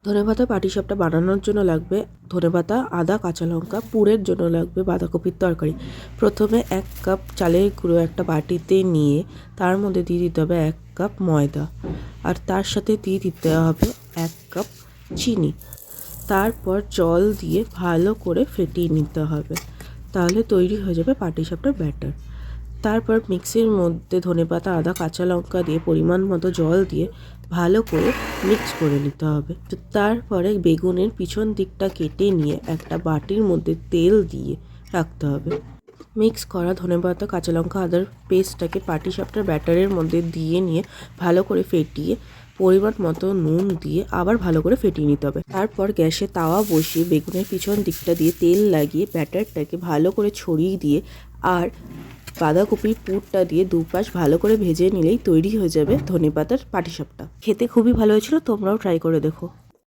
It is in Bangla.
ধনেপাতা পাটিসাপটা বানানোর জন্য লাগবে ধনেপাতা, আদা, কাঁচা লঙ্কা। পুরের জন্য লাগবে বাঁধাকপির তরকারি। প্রথমে 1 কাপ চালের গুঁড়ো একটা বাটিতে নিয়ে তার মধ্যে দিয়ে দিতে হবে 1 কাপ ময়দা, আর তার সাথে দিয়ে দিতে হবে 1 কাপ চিনি। তারপর জল দিয়ে ভালো করে ফেটিয়ে নিতে হবে, তাহলে তৈরি হয়ে যাবে পাটিসাপটার ব্যাটার। তারপর মিক্সির মধ্যে ধনেপাতা, আদা, কাঁচা লঙ্কা দিয়ে পরিমাণ মতো জল দিয়ে ভালো করে মিক্স করে নিতে হবে। তারপরে বেগুনের পিছন দিকটা কেটে নিয়ে একটা বাটির মধ্যে তেল দিয়ে রাখতে হবে। মিক্স করা ধনেপাতা, কাঁচা লঙ্কা, আদার পেস্টটাকে পাটিসাপটার ব্যাটারের মধ্যে দিয়ে নিয়ে ভালো করে ফেটিয়ে পরিমাণ মতো নুন দিয়ে আবার ভালো করে ফেটিয়ে নিতে হবে। তারপর গ্যাসে তাওয়া বসিয়ে বেগুনের পিছন দিকটা দিয়ে তেল লাগিয়ে ব্যাটারটাকে ভালো করে ছড়িয়ে দিয়ে আর বাঁধাকপির পুরটা দিয়ে দুপাশ ভালো করে ভেজে নিলেই তৈরি হয়ে যাবে ধনেপাতার পাটিসাপটা। খেতে খুবই ভালো হয়েছিল, তোমরাও ট্রাই করে দেখো।